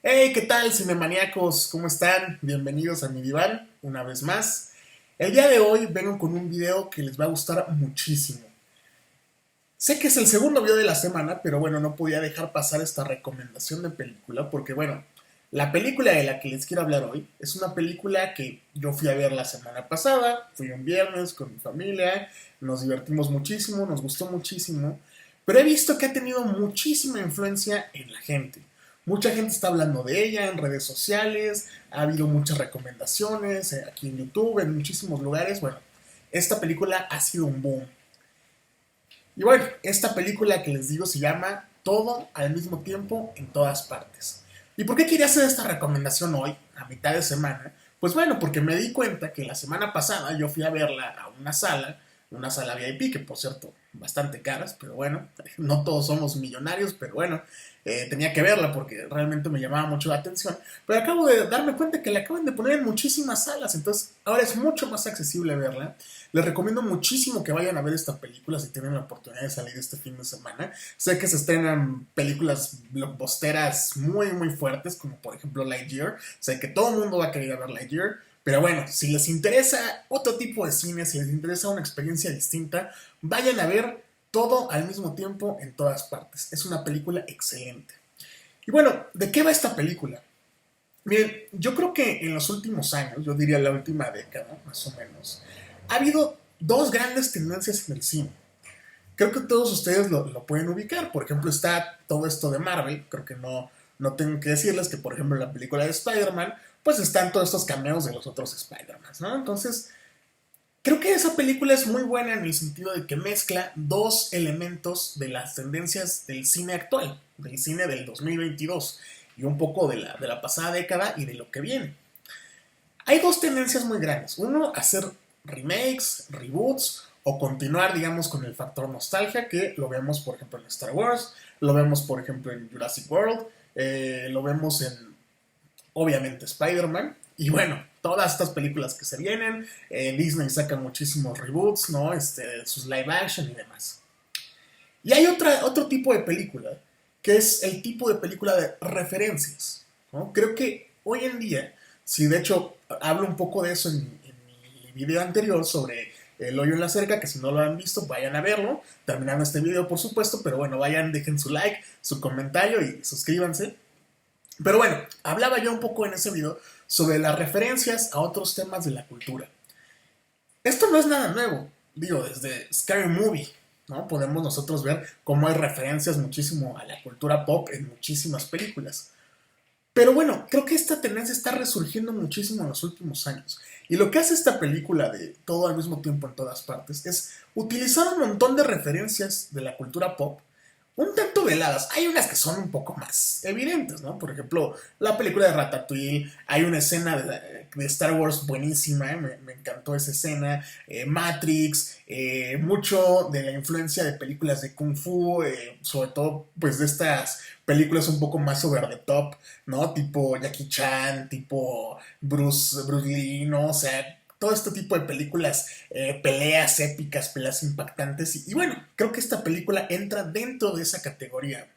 Hey, ¿qué tal, cinemaníacos? ¿Cómo están? Bienvenidos a mi diván, una vez más. El día de hoy vengo con un video que les va a gustar muchísimo. Sé que es el segundo video de la semana, pero bueno, no podía dejar pasar esta recomendación de película, porque bueno, la película de la que les quiero hablar hoy es una película que yo fui a ver la semana pasada, fui un viernes con mi familia, nos divertimos muchísimo, nos gustó muchísimo, pero he visto que ha tenido muchísima influencia en la gente. Mucha gente está hablando de ella en redes sociales, ha habido muchas recomendaciones aquí en YouTube, en muchísimos lugares. Bueno, esta película ha sido un boom. Y bueno, esta película que les digo se llama Todo al mismo tiempo en todas partes. ¿Y por qué quería hacer esta recomendación hoy, a mitad de semana? Pues bueno, porque me di cuenta que la semana pasada yo fui a verla a una sala VIP, que por cierto, bastante caras, pero bueno, no todos somos millonarios, pero bueno, tenía que verla porque realmente me llamaba mucho la atención. Pero acabo de darme cuenta que la acaban de poner en muchísimas salas, entonces ahora es mucho más accesible verla. Les recomiendo muchísimo que vayan a ver esta película si tienen la oportunidad de salir este fin de semana. Sé que se estrenan películas blockbusteras muy, muy fuertes, como por ejemplo Lightyear. Sé que todo el mundo va a querer ir a ver Lightyear. Pero bueno, si les interesa otro tipo de cine, si les interesa una experiencia distinta, vayan a ver todo al mismo tiempo en todas partes. Es una película excelente. Y bueno, ¿de qué va esta película? Miren, yo creo que en los últimos años, yo diría la última década, más o menos, ha habido dos grandes tendencias en el cine. Creo que todos ustedes lo pueden ubicar. Por ejemplo, está todo esto de Marvel. Creo que no tengo que decirles que, por ejemplo, en la película de Spider-Man, pues están todos estos cameos de los otros Spider-Man, ¿no? Entonces, creo que esa película es muy buena en el sentido de que mezcla dos elementos de las tendencias del cine actual, del cine del 2022 y un poco de la pasada década y de lo que viene. Hay dos tendencias muy grandes. Uno, hacer remakes, reboots o continuar, digamos, con el factor nostalgia, que lo vemos, por ejemplo, en Star Wars, lo vemos, por ejemplo, en Jurassic World, lo vemos en, obviamente, Spider-Man. Y bueno, todas estas películas que se vienen, Disney saca muchísimos reboots, ¿no? Sus live action y demás. Y hay otro tipo de película, que es el tipo de película de referencias, ¿no? Creo que hoy en día, si de hecho hablo un poco de eso en mi video anterior sobre El hoyo en la cerca, que si no lo han visto, vayan a verlo, terminando este video por supuesto, pero bueno, vayan, dejen su like, su comentario y suscríbanse. Pero bueno, hablaba yo un poco en ese video sobre las referencias a otros temas de la cultura. Esto no es nada nuevo, digo, desde Scary Movie, ¿no? Podemos nosotros ver cómo hay referencias muchísimo a la cultura pop en muchísimas películas. Pero bueno, creo que esta tendencia está resurgiendo muchísimo en los últimos años. Y lo que hace esta película de todo al mismo tiempo en todas partes es utilizar un montón de referencias de la cultura pop un tanto veladas. Hay unas que son un poco más evidentes, ¿no? Por ejemplo, la película de Ratatouille, hay una escena de Star Wars buenísima, me encantó esa escena. Matrix, mucho de la influencia de películas de Kung Fu, sobre todo pues de estas películas un poco más over the top, ¿no? Tipo Jackie Chan, tipo Bruce Lee, ¿no? O sea, todo este tipo de películas, peleas épicas, peleas impactantes. Y bueno, creo que esta película entra dentro de esa categoría,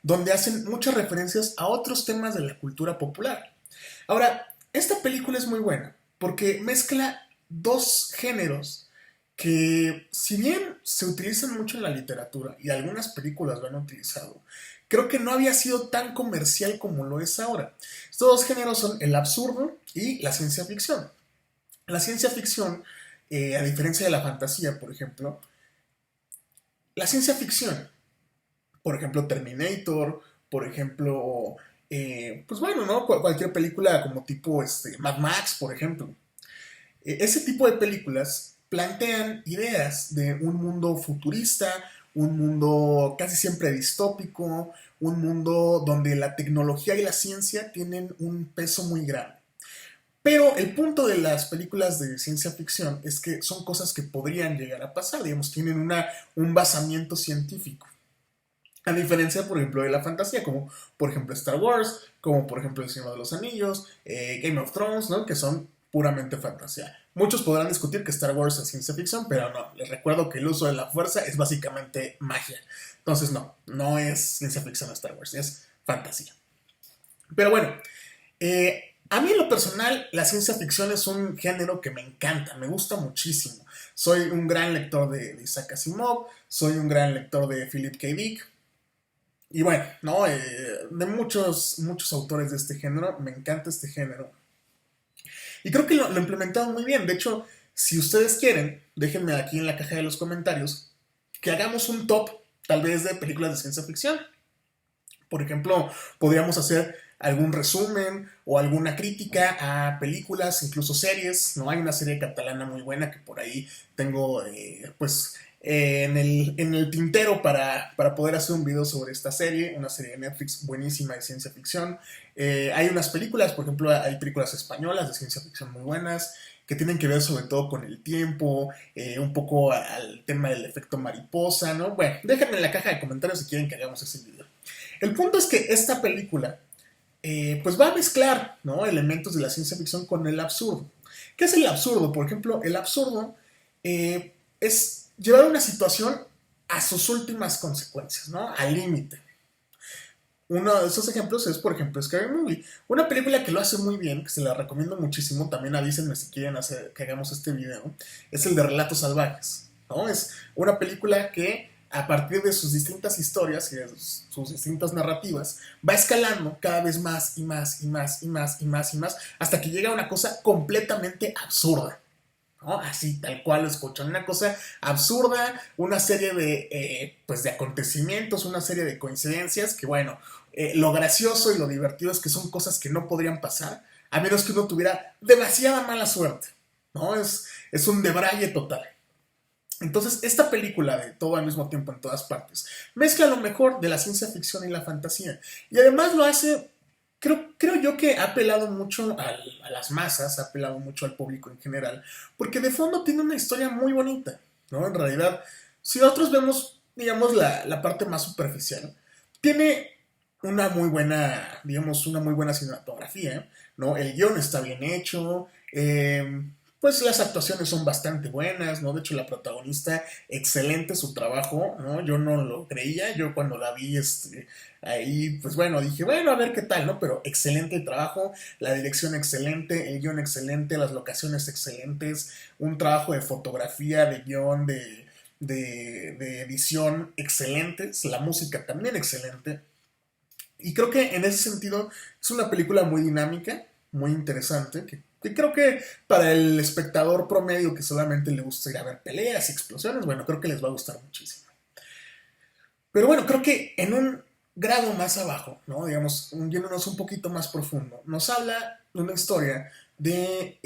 donde hacen muchas referencias a otros temas de la cultura popular. Ahora, esta película es muy buena porque mezcla dos géneros que, si bien se utilizan mucho en la literatura y algunas películas lo han utilizado, creo que no había sido tan comercial como lo es ahora. Estos dos géneros son el absurdo y la ciencia ficción. La ciencia ficción, a diferencia de la fantasía, por ejemplo, la ciencia ficción, por ejemplo, Terminator, por ejemplo, pues bueno, ¿no? Cualquier película como tipo Mad Max, por ejemplo. Ese tipo de películas plantean ideas de un mundo futurista, un mundo casi siempre distópico, un mundo donde la tecnología y la ciencia tienen un peso muy grande. Pero el punto de las películas de ciencia ficción es que son cosas que podrían llegar a pasar, digamos, tienen un basamiento científico. A diferencia, por ejemplo, de la fantasía, como por ejemplo Star Wars, como por ejemplo El Señor de los Anillos, Game of Thrones, ¿no? Que son puramente fantasía. Muchos podrán discutir que Star Wars es ciencia ficción, pero no. Les recuerdo que el uso de la fuerza es básicamente magia. Entonces, no es ciencia ficción Star Wars, es fantasía. Pero bueno, a mí en lo personal la ciencia ficción es un género que me encanta, me gusta muchísimo. Soy un gran lector de Isaac Asimov, soy un gran lector de Philip K. Dick. Y bueno, ¿no? De muchos autores de este género, me encanta este género. Y creo que lo implementaron muy bien. De hecho, si ustedes quieren, déjenme aquí en la caja de los comentarios que hagamos un top, tal vez, de películas de ciencia ficción. Por ejemplo, podríamos hacer algún resumen o alguna crítica a películas, incluso series. No hay una serie catalana muy buena que por ahí tengo, en el tintero para poder hacer un video sobre esta serie, una serie de Netflix buenísima de ciencia ficción. Hay unas películas, por ejemplo, hay películas españolas de ciencia ficción muy buenas que tienen que ver sobre todo con el tiempo, un poco al tema del efecto mariposa, ¿no? Bueno, déjenme en la caja de comentarios si quieren que hagamos ese video. El punto es que esta película pues va a mezclar, ¿no?, elementos de la ciencia ficción con el absurdo. ¿Qué es el absurdo? Por ejemplo, el absurdo es llevar una situación a sus últimas consecuencias, ¿no? Al límite. Uno de esos ejemplos es, por ejemplo, Scary Movie. Una película que lo hace muy bien, que se la recomiendo muchísimo, también avísenme si quieren que hagamos este video, es el de Relatos Salvajes, ¿no? Es una película que a partir de sus distintas historias y de sus distintas narrativas, va escalando cada vez más y más y más y más y más y más, hasta que llega a una cosa completamente absurda, ¿no? Así, tal cual lo escuchan, una cosa absurda, una serie de acontecimientos, una serie de coincidencias que, bueno, lo gracioso y lo divertido es que son cosas que no podrían pasar a menos que uno tuviera demasiada mala suerte, ¿no? Es un debraye total. Entonces, esta película de Todo al mismo tiempo en todas partes mezcla lo mejor de la ciencia ficción y la fantasía. Y además lo hace, creo yo que ha apelado mucho a las masas, ha apelado mucho al público en general, porque de fondo tiene una historia muy bonita, ¿no? En realidad, si nosotros vemos, digamos, la parte más superficial, tiene una muy buena, digamos, una muy buena cinematografía, ¿no? El guión está bien hecho, pues las actuaciones son bastante buenas, ¿no? De hecho, la protagonista, excelente su trabajo, ¿no? Yo no lo creía, yo cuando la vi, ahí, pues bueno, dije, bueno, a ver qué tal, ¿no? Pero excelente el trabajo, la dirección excelente, el guión excelente, las locaciones excelentes, un trabajo de fotografía, de guión, de edición excelentes, la música también excelente. Y creo que en ese sentido es una película muy dinámica, muy interesante, que creo que para el espectador promedio que solamente le gusta ir a ver peleas y explosiones, bueno, creo que les va a gustar muchísimo. Pero bueno, creo que en un grado más abajo, ¿no? Digamos, yéndonos un poquito más profundo, nos habla de una historia de,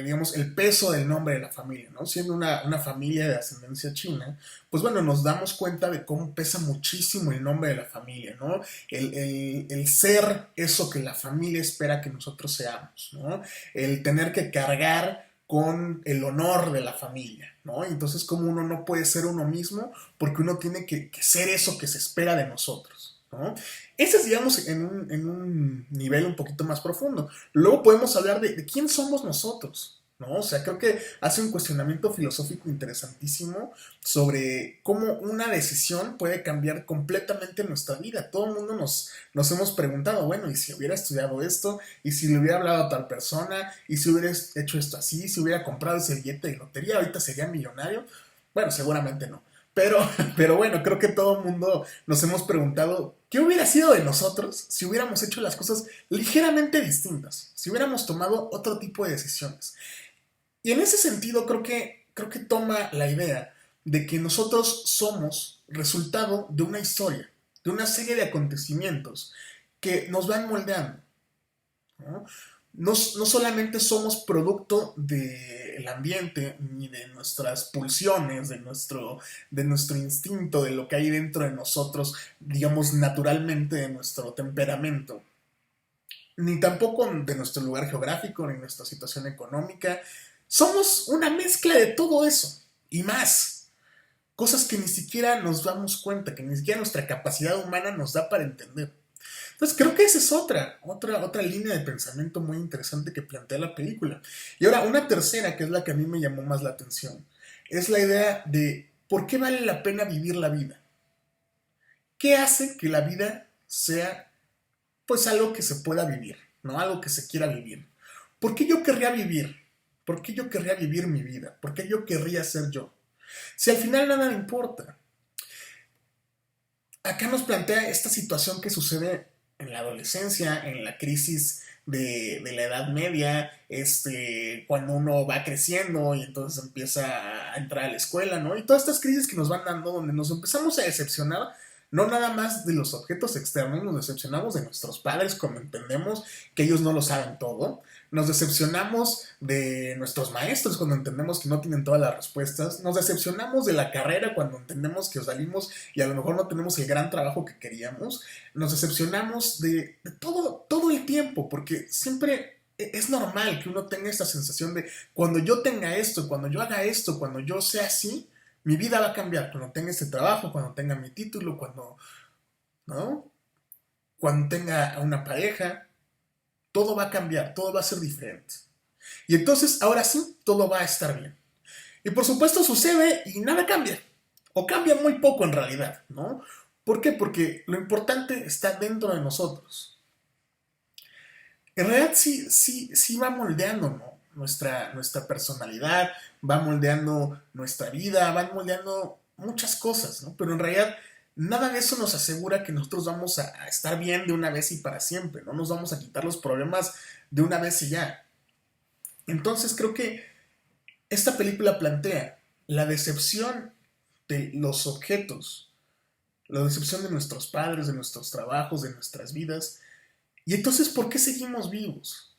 digamos, el peso del nombre de la familia, ¿no? Siendo una familia de ascendencia china, pues bueno, nos damos cuenta de cómo pesa muchísimo el nombre de la familia, ¿no? El ser eso que la familia espera que nosotros seamos, ¿no? El tener que cargar con el honor de la familia, ¿no? Entonces, como uno no puede ser uno mismo porque uno tiene que ser eso que se espera de nosotros, ¿no? Ese es, digamos, en un nivel un poquito más profundo. Luego podemos hablar de quién somos nosotros, ¿no? O sea, creo que hace un cuestionamiento filosófico interesantísimo sobre cómo una decisión puede cambiar completamente nuestra vida. Todo el mundo nos hemos preguntado, bueno, ¿y si hubiera estudiado esto? ¿Y si le hubiera hablado a tal persona? ¿Y si hubiera hecho esto así? ¿Si hubiera comprado ese billete de lotería? ¿Ahorita sería millonario? Bueno, seguramente no. Pero, pero bueno, creo que todo el mundo nos hemos preguntado qué hubiera sido de nosotros si hubiéramos hecho las cosas ligeramente distintas, si hubiéramos tomado otro tipo de decisiones. Y en ese sentido creo que toma la idea de que nosotros somos resultado de una historia, de una serie de acontecimientos que nos van moldeando, ¿no? No solamente somos producto del ambiente, ni de nuestras pulsiones, de nuestro instinto, de lo que hay dentro de nosotros, digamos naturalmente de nuestro temperamento, ni tampoco de nuestro lugar geográfico, ni nuestra situación económica. Somos una mezcla de todo eso y más. Cosas que ni siquiera nos damos cuenta, que ni siquiera nuestra capacidad humana nos da para entender. Entonces creo que esa es otra línea de pensamiento muy interesante que plantea la película. Y ahora, una tercera, que es la que a mí me llamó más la atención, es la idea de por qué vale la pena vivir la vida. ¿Qué hace que la vida sea pues algo que se pueda vivir, ¿no? Algo que se quiera vivir. ¿Por qué yo querría vivir? ¿Por qué yo querría vivir mi vida? ¿Por qué yo querría ser yo? Si al final nada me importa. Acá nos plantea esta situación que sucede en la adolescencia, en la crisis de la edad media, cuando uno va creciendo y entonces empieza a entrar a la escuela, ¿no? Y todas estas crisis que nos van dando, donde nos empezamos a decepcionar, no nada más de los objetos externos, nos decepcionamos de nuestros padres cuando entendemos que ellos no lo saben todo, nos decepcionamos de nuestros maestros cuando entendemos que no tienen todas las respuestas, nos decepcionamos de la carrera cuando entendemos que salimos y a lo mejor no tenemos el gran trabajo que queríamos, nos decepcionamos de todo el tiempo, porque siempre es normal que uno tenga esta sensación de cuando yo tenga esto, cuando yo haga esto, cuando yo sea así, mi vida va a cambiar, cuando tenga este trabajo, cuando tenga mi título, ¿no? Cuando tenga una pareja, todo va a cambiar, todo va a ser diferente. Y entonces, ahora sí, todo va a estar bien. Y por supuesto sucede y nada cambia. O cambia muy poco en realidad, ¿no? ¿Por qué? Porque lo importante está dentro de nosotros. En realidad sí va moldeando, ¿no? Nuestra personalidad, va moldeando nuestra vida, va moldeando muchas cosas, ¿no? Pero en realidad nada de eso nos asegura que nosotros vamos a estar bien de una vez y para siempre, no nos vamos a quitar los problemas de una vez y ya. Entonces creo que esta película plantea la decepción de los objetos, la decepción de nuestros padres, de nuestros trabajos, de nuestras vidas. Y entonces, ¿por qué seguimos vivos?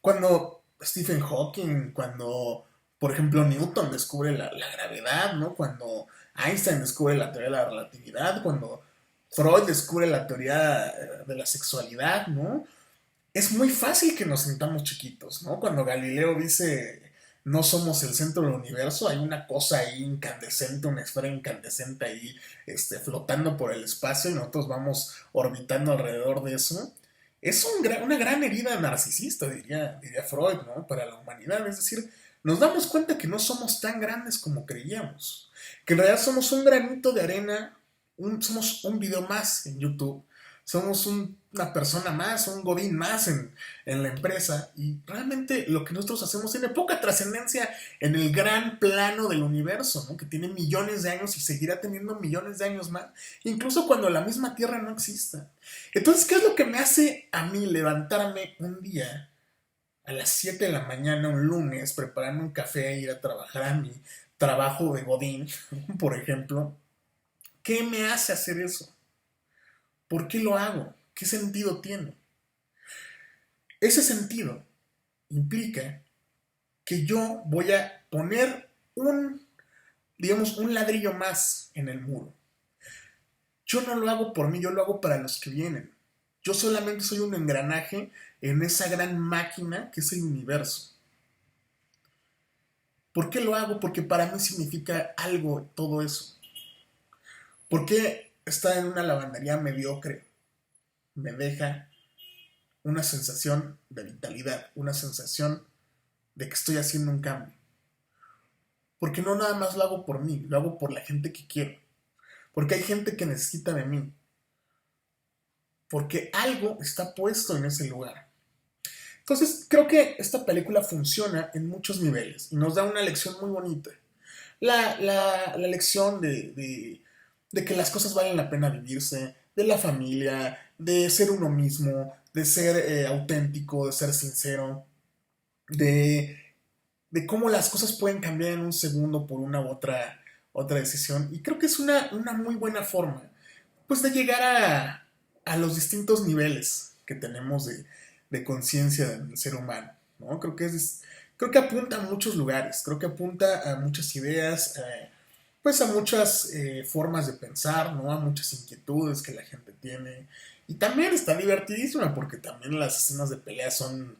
Cuando Stephen Hawking, cuando, por ejemplo, Newton descubre la gravedad, ¿no? Cuando Einstein descubre la teoría de la relatividad, cuando Freud descubre la teoría de la sexualidad, ¿no? Es muy fácil que nos sintamos chiquitos, ¿no? Cuando Galileo dice no somos el centro del universo, hay una cosa ahí incandescente, una esfera incandescente ahí flotando por el espacio y nosotros vamos orbitando alrededor de eso. Es una gran herida narcisista, diría Freud, ¿no? Para la humanidad. Es decir, nos damos cuenta que no somos tan grandes como creíamos. Que en realidad somos un granito de arena, somos un video más en YouTube, somos una persona más, un godín más en la empresa y realmente lo que nosotros hacemos tiene poca trascendencia en el gran plano del universo, ¿no? Que tiene millones de años y seguirá teniendo millones de años más, incluso cuando la misma Tierra no exista. Entonces, ¿qué es lo que me hace a mí levantarme un día a las 7 de la mañana, un lunes, prepararme un café e ir a trabajar a mi trabajo de godín, por ejemplo? ¿Qué me hace hacer eso? ¿Por qué lo hago? ¿Qué sentido tiene? Ese sentido implica que yo voy a poner digamos, un ladrillo más en el muro. Yo no lo hago por mí, yo lo hago para los que vienen. Yo solamente soy un engranaje en esa gran máquina que es el universo. ¿Por qué lo hago? Porque para mí significa algo todo eso. ¿Por qué estar en una lavandería mediocre me deja una sensación de vitalidad, una sensación de que estoy haciendo un cambio? Porque no nada más lo hago por mí, lo hago por la gente que quiero. Porque hay gente que necesita de mí. Porque algo está puesto en ese lugar. Entonces, creo que esta película funciona en muchos niveles y nos da una lección muy bonita. La lección de que las cosas valen la pena vivirse, de la familia, de ser uno mismo, de ser auténtico, de ser sincero, de, de cómo las cosas pueden cambiar en un segundo por una u otra decisión. Y creo que es una muy buena forma, pues, de llegar a los distintos niveles que tenemos de conciencia del ser humano, ¿no? Creo que apunta a muchos lugares, creo que apunta a muchas ideas, pues a muchas formas de pensar, ¿no? A muchas inquietudes que la gente tiene. Y también está divertidísima porque también las escenas de pelea son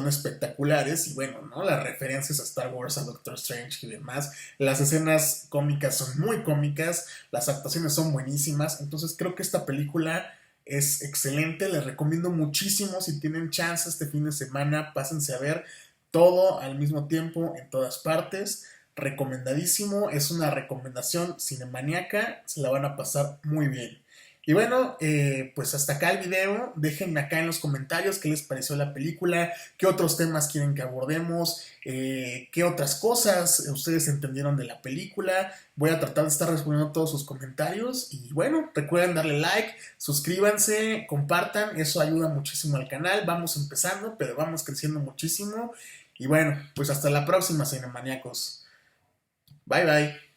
espectaculares y bueno, ¿no? Las referencias a Star Wars, a Doctor Strange y demás. Las escenas cómicas son muy cómicas, las actuaciones son buenísimas, entonces creo que esta película es excelente, les recomiendo muchísimo si tienen chance este fin de semana, pásense a ver todo al mismo tiempo en todas partes. Recomendadísimo, es una recomendación cinemaniaca, se la van a pasar muy bien. Y bueno, pues hasta acá el video. Déjenme acá en los comentarios qué les pareció la película, qué otros temas quieren que abordemos, qué otras cosas ustedes entendieron de la película. Voy a tratar de estar respondiendo todos sus comentarios. Y bueno, recuerden darle like, suscríbanse, compartan, eso ayuda muchísimo al canal. Vamos empezando, pero vamos creciendo muchísimo. Y bueno, pues hasta la próxima, cinemaniacos. Bye bye.